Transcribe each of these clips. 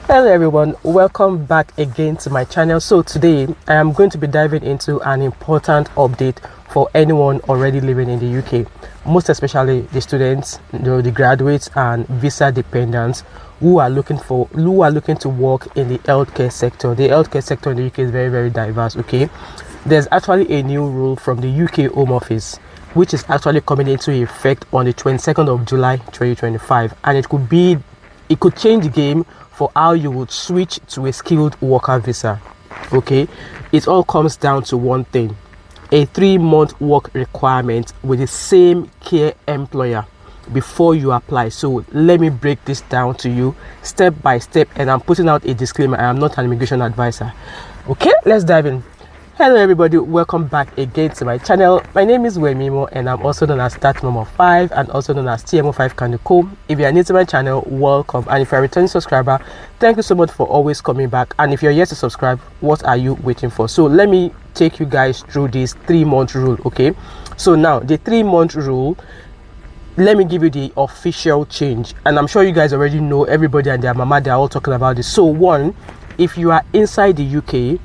Hello everyone, welcome back again to my channel. So today I am going to be diving into an important update for anyone already living in the UK, most especially the students, the graduates and visa dependents who are looking to work in the healthcare sector. The healthcare sector in the UK is very diverse. Okay, there's actually a new rule from the UK Home Office which is actually coming into effect on the 22nd of July 2025, and it could change the game for how you would switch to a skilled worker visa. Okay, it all comes down to one thing: a 3-month work requirement with the same care employer before you apply. So let me break this down to you step by step, and I'm putting out a disclaimer: I am not an immigration advisor. Okay, let's dive in. Hello everybody, welcome back again to my channel. My name is Wemimo and I'm also known as Stat Mom of 5 and also known as TMO5 Kaniko. If you are new to my channel, welcome, and if you're a returning subscriber, thank you so much for always coming back. And if you're yet to subscribe, what are you waiting for? So let me take you guys through this 3-month rule. Okay, so now the 3-month rule, let me give you the official change, and I'm sure you guys already know. Everybody and their mama, they're all talking about this. So one, if you are inside the UK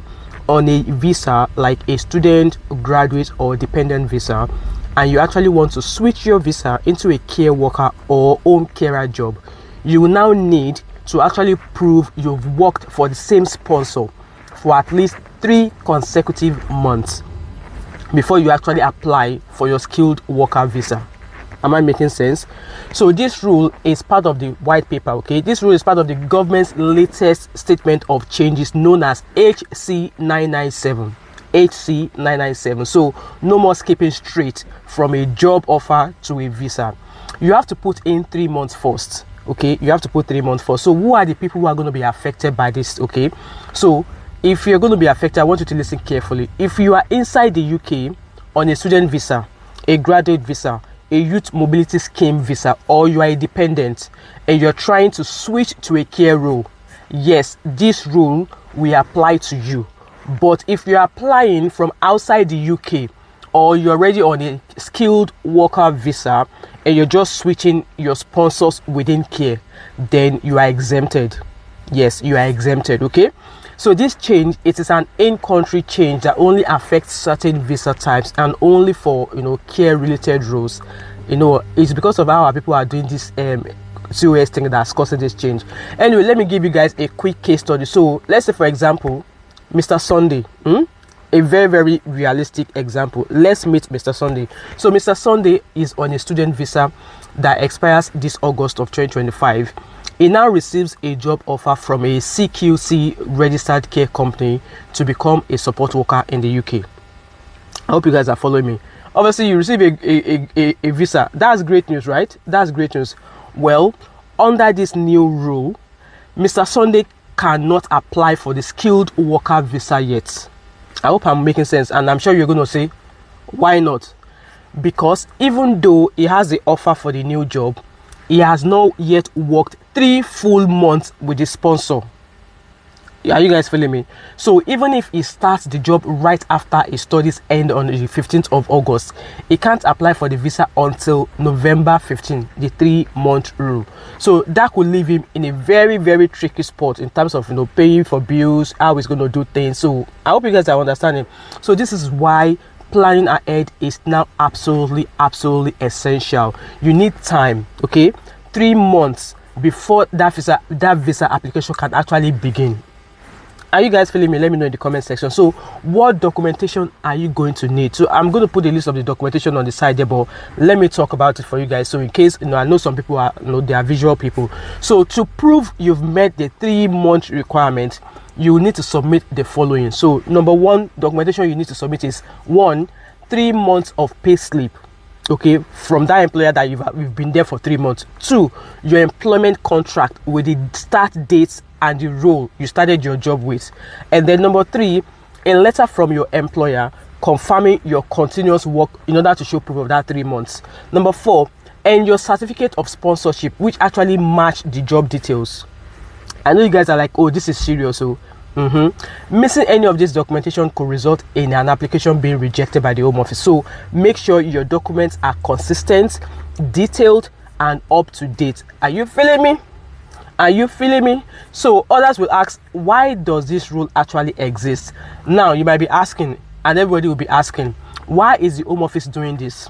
on a visa like a student, graduate or dependent visa, and you actually want to switch your visa into a care worker or home carer job, you will now need to actually prove you've worked for the same sponsor for at least 3 consecutive months before you actually apply for your skilled worker visa. Am I making sense? So this rule is part of the white paper. Okay, this rule is part of the government's latest statement of changes known as HC 997. HC 997. So no more skipping straight from a job offer to a visa. You have to put in 3 months first. Okay, you have to put 3 months first. So who are the people who are going to be affected by this? Okay, so if you're going to be affected, I want you to listen carefully. If you are inside the UK on a student visa, a graduate visa, a youth mobility scheme visa, or you are a dependent and you're trying to switch to a care role, yes, this rule will apply to you. But if you're applying from outside the UK, or you're already on a skilled worker visa and you're just switching your sponsors within care, then you are exempted. Yes, you are exempted. Okay, so this change, it is an in-country change that only affects certain visa types and only for care related roles. It's because of how our people are doing this COS thing that's causing this change. Anyway, let me give you guys a quick case study. So let's say, for example, Mr. Sunday, a very realistic example. Let's meet Mr. Sunday. So Mr. Sunday is on a student visa that expires this August of 2025. He now receives a job offer from a CQC registered care company to become a support worker in the UK. I hope you guys are following me. Obviously, you receive a visa. That's great news, right? That's great news. Well, under this new rule, Mr. Sunday cannot apply for the skilled worker visa yet. I hope I'm making sense, and I'm sure you're going to say, why not? Because even though he has the offer for the new job, he has not yet worked 3 full months with the sponsor. Are you guys feeling me? So even if he starts the job right after his studies end on the 15th of August, he can't apply for the visa until November 15, the 3-month rule. So that could leave him in a very tricky spot in terms of paying for bills, how he's going to do things. So I hope you guys are understanding. So this is why planning ahead is now absolutely essential. You need time. Okay, 3 months before that visa application can actually begin. Are you guys feeling me? Let me know in the comment section. So what documentation are you going to need? So I'm going to put a list of the documentation on the side there, but let me talk about it for you guys. So in case I know some people are they are visual people. So to prove you've met the 3-month requirement, you need to submit the following. So number 1 documentation you need to submit is 1, 3 months of pay slip, okay, from that employer that you've been there for 3 months. 2, your employment contract with the start dates and the role you started your job with. And then number 3, a letter from your employer confirming your continuous work in order to show proof of that 3 months. Number 4, and your certificate of sponsorship which actually match the job details. I know you guys are like, oh, this is serious. So missing any of this documentation could result in an application being rejected by the Home Office. So make sure your documents are consistent, detailed and up to date. Are you feeling me? Are you feeling me? So others will ask, why does this rule actually exist? Now you might be asking, and everybody will be asking, why is the Home Office doing this?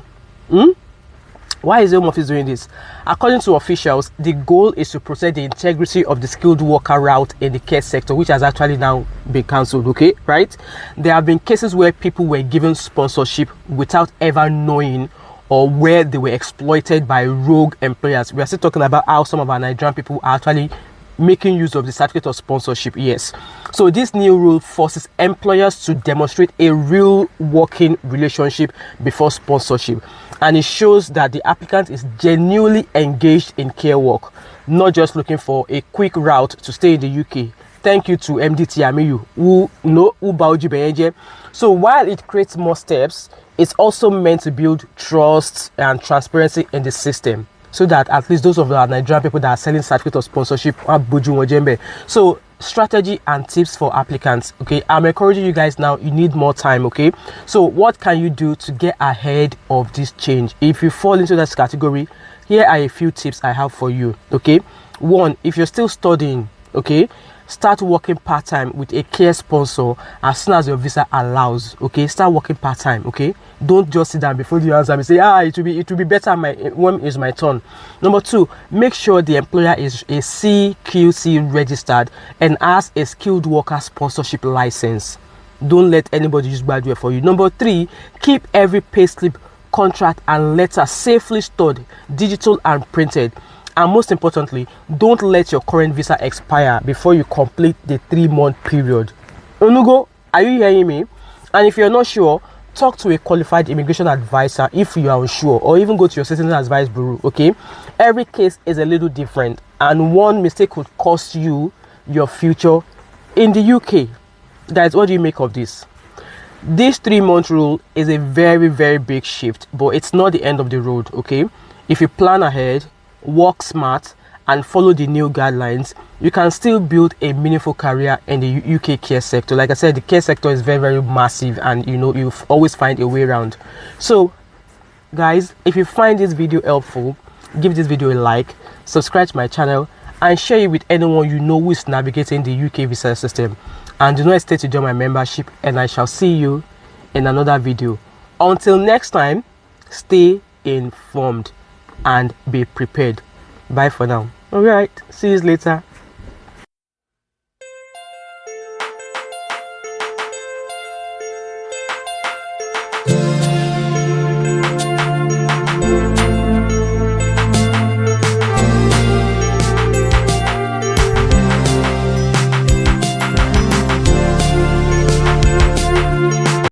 Why is the Home Office doing this? According to officials, the goal is to protect the integrity of the skilled worker route in the care sector, which has actually now been cancelled, okay, right? There have been cases where people were given sponsorship without ever knowing, or where they were exploited by rogue employers. We are still talking about how some of our Nigerian people are actually making use of the certificate of sponsorship. Yes. So this new rule forces employers to demonstrate a real working relationship before sponsorship. And it shows that the applicant is genuinely engaged in care work, not just looking for a quick route to stay in the UK. Thank you to MDT Amiyu, who Bauji Benje. So while it creates more steps, it's also meant to build trust and transparency in the system, so that at least those of our Nigerian people that are selling certificate of sponsorship are Buju Mojembe. So strategy and tips for applicants. Okay, I'm encouraging you guys now. You need more time. Okay, so what can you do to get ahead of this change? If you fall into this category, here are a few tips I have for you. Okay, one, if you're still studying, okay, start working part-time with a care sponsor as soon as your visa allows. Okay, start working part-time. Okay, don't just sit down before you answer and say, it will be better when it's my turn. Number two, make sure the employer is a CQC registered and has a skilled worker sponsorship license. Don't let anybody use bad way for you. Number three, keep every payslip, contract and letter safely stored, digital and printed. And most importantly, don't let your current visa expire before you complete the 3-month period. Onugo, are you hearing me? And if you're not sure, talk to a qualified immigration advisor if you are unsure, or even go to your citizen advice bureau. Okay, every case is a little different, and one mistake could cost you your future in the UK. Guys, what do you make of this? This 3-month rule is a very, very big shift, but it's not the end of the road. Okay, if you plan ahead, work smart and follow the new guidelines, you can still build a meaningful career in the UK care sector. Like I said, the care sector is very, very massive, and you always find a way around. So guys, if you find this video helpful, give this video a like, subscribe to my channel, and share it with anyone you know who is navigating the UK visa system. And do not hesitate to join my membership, and I shall see you in another video. Until next time, stay informed and be prepared. Bye for now. All right, see you later.